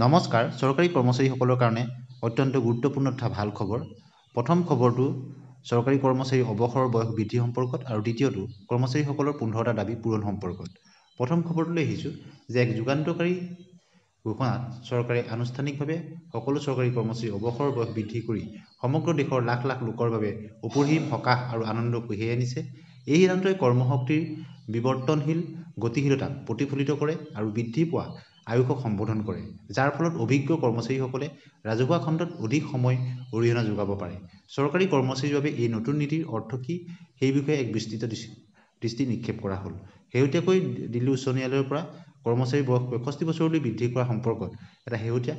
নমস্কাৰ চৰকাৰী কৰ্মচাৰীসকলৰ কাৰণে অত্যন্ত গুৰুত্বপূৰ্ণ তথা ভাল খবৰ। প্ৰথম খবৰটো চৰকাৰী কৰ্মচাৰী অৱসৰৰ বয়স বৃদ্ধি সম্পৰ্কত আৰু দ্বিতীয়টো কৰ্মচাৰীসকলৰ 15টা দাবী পূৰণ সম্পৰ্কত। প্ৰথম খবৰটোলৈ আহিছোঁ যে এক যুগান্তকাৰী ঘোষণাত চৰকাৰে আনুষ্ঠানিকভাৱে সকলো চৰকাৰী কৰ্মচাৰী অৱসৰৰ বয়স বৃদ্ধি কৰি সমগ্ৰ দেশৰ লাখ লাখ লোকৰ বাবে অপৰিসীম সকাহ আৰু আনন্দ কঢ়িয়াই আনিছে। এই সিদ্ধান্তই কৰ্মশক্তিৰ বিৱৰ্তনশীল গতিশীলতাক প্ৰতিফলিত কৰে আৰু বৃদ্ধি পোৱা আয়ুসক সম্বোধন কৰে, যাৰ ফলত অভিজ্ঞ কৰ্মচাৰীসকলে ৰাজহুৱা খণ্ডত অধিক সময় অৰিহণা যোগাব পাৰে। চৰকাৰী কৰ্মচাৰীৰ বাবে এই নতুন নীতিৰ অৰ্থ কি সেই বিষয়ে এক বিস্তৃত দৃষ্টি নিক্ষেপ কৰা হ'ল। শেহতীয়াকৈ দিল্লী উচ্চ ন্যায়ালয়ৰ পৰা কৰ্মচাৰীৰ বয়স 65 বছৰলৈ বৃদ্ধি কৰা সম্পৰ্কত এটা শেহতীয়া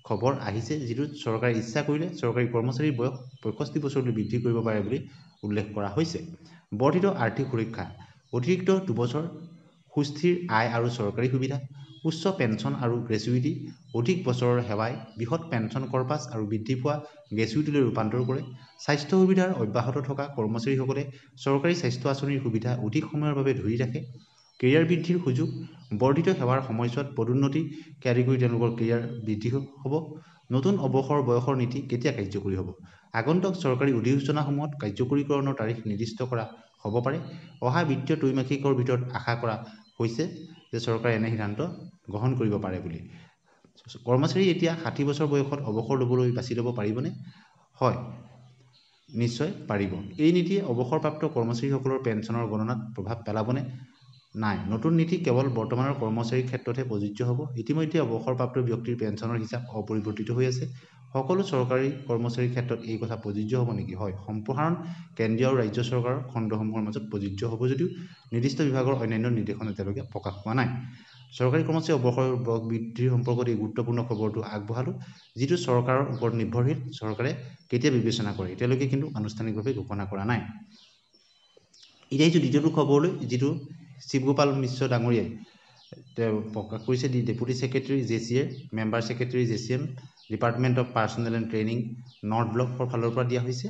খবৰ আহিছে, যিটোত চৰকাৰে ইচ্ছা কৰিলে চৰকাৰী কৰ্মচাৰীৰ বয়স 65 বছৰলৈ বৃদ্ধি কৰিব পাৰে বুলি উল্লেখ কৰা হৈছে। বৰ্ধিত আৰ্থিক সুৰক্ষা, অতিৰিক্ত 2 বছৰ, সুস্থিৰ আয় আৰু চৰকাৰী সুবিধা, উচ্চ পেন্সন আৰু গ্ৰেচুইটি, অধিক বছৰৰ সেৱাই বৃহৎ পেন্সন কৰ্পাছ আৰু বৃদ্ধি পোৱা গ্ৰেচুইটিলৈ ৰূপান্তৰ কৰে। স্বাস্থ্য সুবিধাৰ অব্যাহত থকা কৰ্মচাৰীসকলে চৰকাৰী স্বাস্থ্য আঁচনিৰ সুবিধা অধিক সময়ৰ বাবে ধৰি ৰাখে। কেৰিয়াৰ বৃদ্ধিৰ সুযোগ, বৰ্ধিত সেৱাৰ সময়ছোৱাত পদোন্নতি ক্যাৰি কৰি তেওঁলোকৰ কেৰিয়াৰ বৃদ্ধি হ'ব। নতুন অৱসৰ বয়সৰ নীতি কেতিয়া কাৰ্যকৰী হ'ব? আগন্তুক চৰকাৰী অধিসূচনাসমূহত কাৰ্যকৰীকৰণৰ তাৰিখ নিৰ্দিষ্ট কৰা হ'ব পাৰে। অহা বিত্তীয় ত্ৰৈমাসিকৰ ভিতৰত আশা কৰা হৈছে যে চৰকাৰে এনে সিদ্ধান্ত গ্ৰহণ কৰিব পাৰে বুলি। কৰ্মচাৰী এতিয়া 60 বছৰ বয়সত অৱসৰ ল'বলৈ বাছি ল'ব পাৰিবনে? হয়, নিশ্চয় পাৰিব। এই নীতিয়ে অৱসৰপ্ৰাপ্ত কৰ্মচাৰীসকলৰ পেন্সনৰ গণনাত প্ৰভাৱ পেলাবনে? নাই, নতুন নীতি কেৱল বৰ্তমানৰ কৰ্মচাৰীৰ ক্ষেত্ৰতহে প্ৰযোজ্য হ'ব। ইতিমধ্যে অৱসৰপ্ৰাপ্ত ব্যক্তিৰ পেন্সনৰ হিচাপ অপৰিৱৰ্তিত হৈ আছে। সকলো চৰকাৰী কৰ্মচাৰীৰ ক্ষেত্ৰত এই কথা প্ৰযোজ্য হ'ব নেকি? হয়, সম্প্ৰসাৰণ কেন্দ্ৰীয় আৰু ৰাজ্য চৰকাৰৰ খণ্ডসমূহৰ মাজত প্ৰযোজ্য হ'ব যদিও নিৰ্দিষ্ট বিভাগৰ অন্যান্য নিৰ্দেশনা এতিয়ালৈকে প্ৰকাশ পোৱা নাই। চৰকাৰী কৰ্মচাৰী অৱসৰ বয়স বৃদ্ধিৰ সম্পৰ্কত এই গুৰুত্বপূৰ্ণ খবৰটো আগবঢ়ালোঁ, যিটো চৰকাৰৰ ওপৰত নিৰ্ভৰশীল। চৰকাৰে কেতিয়া বিবেচনা কৰে এতিয়ালৈকে কিন্তু আনুষ্ঠানিকভাৱে ঘোষণা কৰা নাই। এতিয়া এইটো দ্বিতীয়টো খবৰলৈ, যিটো শিৱগোপাল মিশ্ৰ ডাঙৰীয়াই তেওঁ প্ৰকাশ কৰিছে। Deputy secretary JCA, member secretary JCM, department of personal and training north ব্লকৰ ফালৰ পৰা দিয়া হৈছে।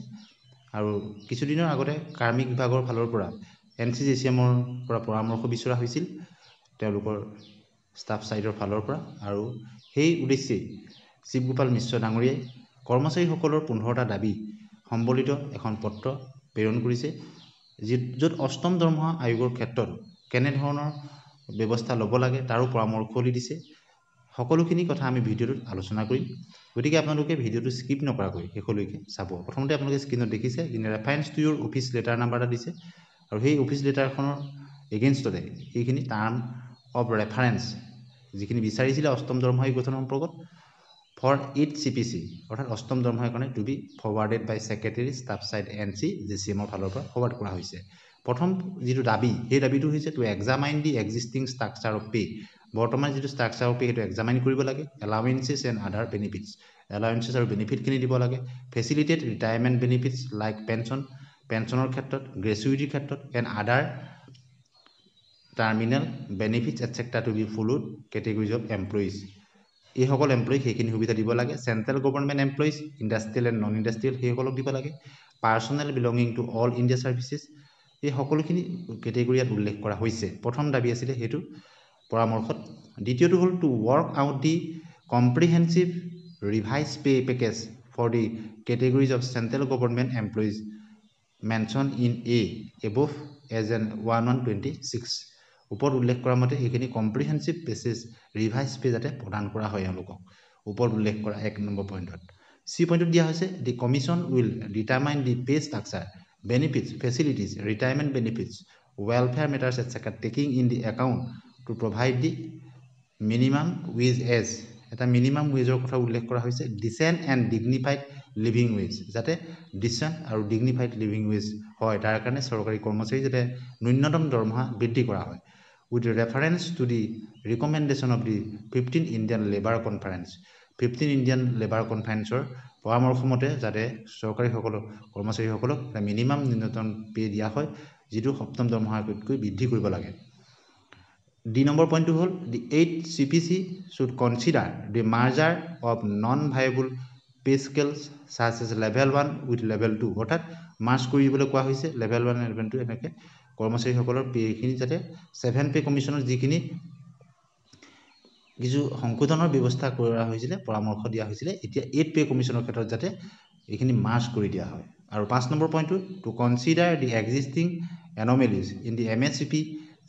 আৰু কিছুদিনৰ আগতে কাৰ্মিক বিভাগৰ ফালৰ পৰা NCJCMৰ পৰা পৰামৰ্শ বিচৰা হৈছিল তেওঁলোকৰ ষ্টাফ ছাইডৰ ফালৰ পৰা, আৰু সেই উদ্দেশ্যেই শিৱগোপাল মিশ্ৰ ডাঙৰীয়াই কৰ্মচাৰীসকলৰ 15টা দাবী সম্বলিত এখন পত্ৰ প্ৰেৰণ কৰিছে, য'ত অষ্টম দৰমহা আয়োগৰ ক্ষেত্ৰত কেনেধৰণৰ ব্যৱস্থা ল'ব লাগে তাৰো পৰামৰ্শৱলী দিছে। সকলোখিনি কথা আমি ভিডিঅ'টোত আলোচনা কৰিম, গতিকে আপোনালোকে ভিডিঅ'টো স্কিপ নকৰাকৈ শেষলৈকে চাব। প্ৰথমতে আপোনালোকে স্ক্ৰীণত দেখিছে ৰেফাৰেন্স টু ইউৰ অফিচ লেটাৰ নাম্বাৰ এটা দিছে, আৰু সেই অফিচ লেটাৰখনৰ এগেইনষ্টতে সেইখিনি টাৰ্ম অফ ৰেফাৰেন্স যিখিনি বিচাৰিছিলে অষ্টম দৰমহা আয়োগ গঠন সম্পৰ্কত ফৰ 8 CPC, অৰ্থাৎ অষ্টম দৰমহাৰ কাৰণে টু বি ফৰৱাৰ্ডেড বাই ছেক্ৰেটাৰী ষ্টাফ ছাইড NCJCMৰ ফালৰ পৰা ফৰৱাৰ্ড কৰা হৈছে। প্ৰথম যিটো দাবী, সেই দাবীটো হৈছে to examine the existing structure of pay. বৰ্তমান যিটো ষ্ট্ৰাকচাৰ অফ পে সেইটো এক্সামাইন কৰিব লাগে। এলাউৱেঞ্চেছ এণ্ড আদাৰ বেনিফিটছ, এলাউৱেঞ্চেছ আৰু বেনিফিটখিনি দিব লাগে। ফেচিলিটেট ৰিটায়াৰমেণ্ট বেনিফিটছ লাইক পেঞ্চনৰ ক্ষেত্ৰত, গ্ৰেচুইটিৰ ক্ষেত্ৰত and other terminal benefits etcetera to be followed categories of employees. এইসকল এমপ্লয়ীক সেইখিনি সুবিধা দিব লাগে। Central government employees, industrial and non industrial সেইসকলক দিব লাগে। Personnel belonging to all India services, এই সকলোখিনি কেটেগৰী ইয়াত উল্লেখ কৰা হৈছে। প্ৰথম দাবী আছিলে সেইটো পৰামৰ্শত। দ্বিতীয়টো হ'ল to work out the comprehensive revise pay package for the categories of central government employees mention in above as in 1126। ওপৰত উল্লেখ কৰা মতে এইখিনি কম্প্ৰিহেনচিভ বেচিছ ৰিভাইজ পে যাতে প্ৰদান কৰা হয় এওঁলোকক, ওপৰত উল্লেখ কৰা 1 নম্বৰ পইণ্টত। চি পইণ্টত দিয়া হৈছে the commission will determine the pay structure, benefits, facilities, retirement benefits, welfare matters etcetera taking in the account to provide the minimum wage as, এটা মিনিমাম ৱেজৰ কথা উল্লেখ কৰা হৈছে। Decent and dignified living wage, যাতে ডিচেণ্ট আৰু dignified living wage হয় তাৰ কাৰণে চৰকাৰী কৰ্মচাৰী যাতে ন্যূনতম দৰমহা বৃদ্ধি কৰা হয়। With reference to the recommendation of the 15 Indian labour conference, 15 Indian labour কনফাৰেন্সৰ পৰামৰ্শ মতে যাতে চৰকাৰীসকলক কৰ্মচাৰীসকলক এটা মিনিমাম ন্যূনতম পে দিয়া হয়, যিটো সপ্তম দৰমহাতকৈ বৃদ্ধি কৰিব লাগে। ডি নম্বৰ পইণ্টটো হ'ল the 8 CPC should consider the merger of non viable pay scales such as level 1 with level 2, অৰ্থাৎ মাৰ্জ কৰি দিবলৈ কোৱা হৈছে লেভেল 1 আৰু লেভেল 2 এনেকৈ কৰ্মচাৰীসকলৰ পেখিনি যাতে 7 পে কমিশ্যনৰ যিখিনি কিছু সংশোধনৰ ব্যৱস্থা কৰা হৈছিলে, পৰামৰ্শ দিয়া হৈছিলে। এতিয়া 8 পে কমিশ্যনৰ ক্ষেত্ৰত যাতে এইখিনি মাৰ্জ কৰি দিয়া হয়। আৰু 5 নম্বৰ পইণ্টটো to consider the existing anomalies in the MSCP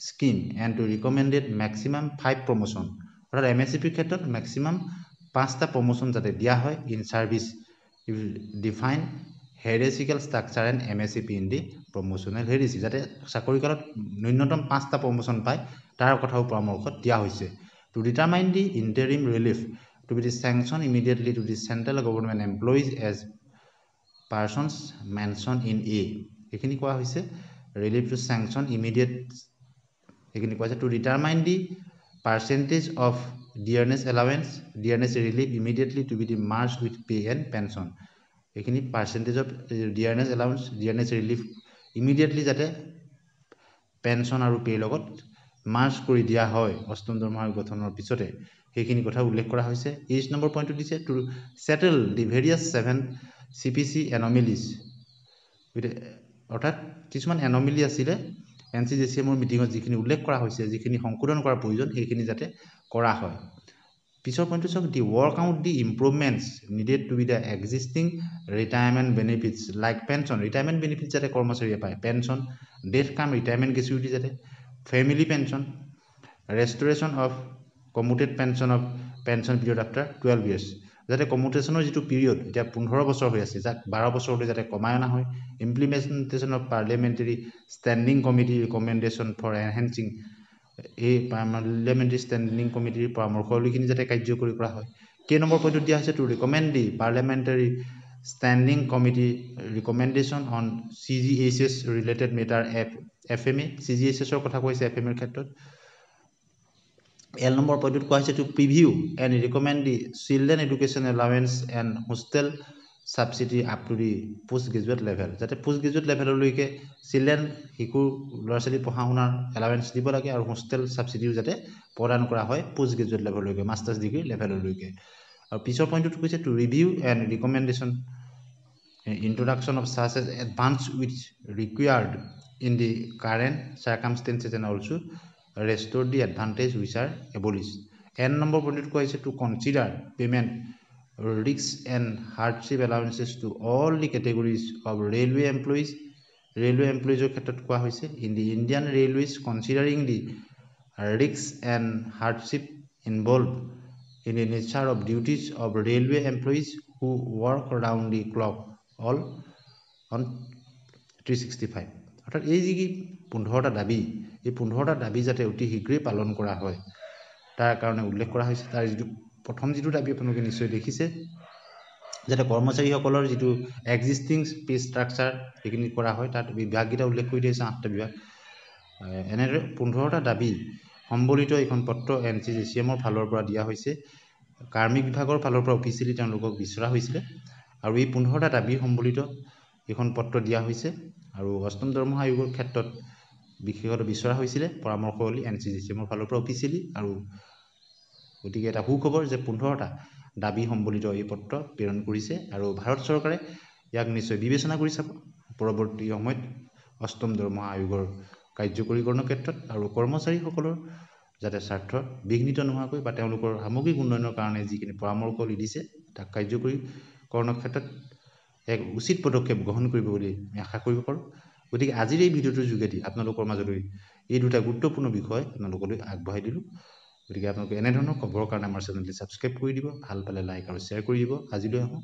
scheme and to recommended maximum 5 promotion, অৰ্থাৎ MSCPৰ ক্ষেত্ৰত মেক্সিমাম 5টা প্ৰমোশ্যন যাতে দিয়া হয় in service defined hierarchical structure and MSCP in the promotional hierarchy, যাতে চাকৰিকালত ন্যূনতম 5টা প্ৰমোশ্যন পায় তাৰ কথাও পৰামৰ্শত দিয়া হৈছে। To determine the interim relief to be sanctioned immediately to the central government employees as persons mentioned in A, এইখিনি কোৱা হৈছে relief to sanction immediate, এইখিনি কোৱা হৈছে to determine the percentage of dearness allowance, dearness relief immediately to be the merged with pay and pension, এইখিনি percentage of dearness allowance, dearness relief immediately যাতে pension আৰু pay লগত merge কৰি দিয়া হয় অষ্টম দৰমহা গঠনৰ পিছতে, সেইখিনি কথা উল্লেখ কৰা হৈছে। 8 নম্বৰ পইণ্টটো দিছে to settle the various 7 CPC এনমেলিজ, অৰ্থাৎ কিছুমান এনমেলি আছিলে NCGCMৰ মিটিঙত যিখিনি উল্লেখ কৰা হৈছে, যিখিনি সংশোধন কৰাৰ প্ৰয়োজন সেইখিনি যাতে কৰা হয়। পিছৰ পইণ্টটো চাওক the work out the improvements needed to be the existing retirement benefits like pension, retirement benefit যাতে কৰ্মচাৰীয়ে পায়, pension, death cum retirement gratuity যাতে, family pension, restoration of commuted pension of pension period after 12 years, যাতে কমুটেশ্যনৰ যিটো period এতিয়া 15 বছৰ হৈ আছে যাক 12 বছৰলৈ যাতে কমাই অনা হয়। Implementation of parliamentary standing committee recommendation for enhancing, এই পাৰ্লিয়ামেণ্টেৰী ষ্টেণ্ডিং কমিটিৰ পৰামৰ্শখিনি যাতে কাৰ্যকৰী কৰা হয়। কেই নম্বৰ পইণ্টত দিয়া হৈছে to recommend the parliamentary standing committee recommendation on CGHS related matter FMA, CGHSৰ কথা কৈছে FMAৰ ক্ষেত্ৰত। L নম্বৰ পইণ্টত কোৱা হৈছে to preview and recommend the children education allowance and hostel subsidy up to the post graduate level, যাতে post graduate লেভেললৈকে চিলড্ৰেন শিশুৰ ল'ৰা ছোৱালী পঢ়া শুনাৰ এলাৱেন্স দিব লাগে আৰু হোষ্টেল ছাবচিডিও যাতে প্ৰদান কৰা হয় পোষ্ট গ্ৰেজুৱেট লেভেললৈকে, মাষ্টাৰ্ছ ডিগ্ৰী লেভেললৈকে। আৰু পিছৰ পইণ্টত কৈছে to review and recommendation introduction of such as advance which required in the current circumstances and also restore the advantage which are abolished. N number point কোৱা হৈছে to consider payment risks and hardship allowances to all the categories of railway employees, railway employeesৰ ক্ষেত্ৰত কোৱা হৈছে in the Indian Railways considering the risks and hardship involved in the nature of duties of railway employees who work around the clock all on 365, অৰ্থাৎ এই যি 15টা দাবী, এই 15টা দাবী যাতে অতি শীঘ্ৰেই পালন কৰা হয় তাৰ কাৰণে উল্লেখ কৰা হৈছে। তাৰ যিটো প্ৰথম যিটো দাবী আপোনালোকে নিশ্চয় দেখিছে, যাতে কৰ্মচাৰীসকলৰ যিটো এক্সিষ্টিং পে ষ্ট্ৰাকচাৰ সেইখিনি কৰা হয়, তাত বিভাগকেইটা উল্লেখ কৰি দিছে 8টা বিভাগ। এনেদৰে 15টা দাবী সম্বলিত এইখন পত্ৰ NCGCMৰ ফালৰ পৰা দিয়া হৈছে। কাৰ্মিক বিভাগৰ ফালৰ পৰা অফিচিয়েলি তেওঁলোকক বিচৰা হৈছিলে আৰু এই 15টা দাবী সম্বলিত এইখন পত্ৰ দিয়া হৈছে। আৰু অষ্টম দৰমহা আয়োগৰ ক্ষেত্ৰত বিশেষত বিচৰা হৈছিলে পৰামৰ্শৱলী NCGCMৰ ফালৰ পৰা অফিচিয়েলি। আৰু গতিকে এটা সুখবৰ যে 15টা দাবী সম্বলিত এই পত্ৰ প্ৰেৰণ কৰিছে আৰু ভাৰত চৰকাৰে ইয়াক নিশ্চয় বিবেচনা কৰি চাব পৰৱৰ্তী সময়ত অষ্টম দৰমহা আয়োগৰ কাৰ্যকৰীকৰণৰ ক্ষেত্ৰত, আৰু কৰ্মচাৰীসকলৰ যাতে স্বাৰ্থ বিঘ্নিত নোহোৱাকৈ বা তেওঁলোকৰ সামগ্ৰিক উন্নয়নৰ কাৰণে যিখিনি পৰামৰ্শ দিছে তাক কাৰ্যকৰীকৰণৰ ক্ষেত্ৰত এক উচিত পদক্ষেপ গ্ৰহণ কৰিব বুলি আমি আশা কৰিব পাৰোঁ। গতিকে আজিৰ এই ভিডিঅ'টোৰ যোগেদি আপোনালোকৰ মাজলৈ এই দুটা গুৰুত্বপূৰ্ণ বিষয় আপোনালোকলৈ আগবঢ়াই দিলোঁ। গতিকে আপোনালোকে এনেধৰণৰ খবৰৰ কাৰণে আমাৰ চেনেলটি ছাবস্ক্ৰাইব কৰি দিব, ভাল পালে লাইক আৰু শ্বেয়াৰ কৰি দিব। আজিলৈ আহোঁ।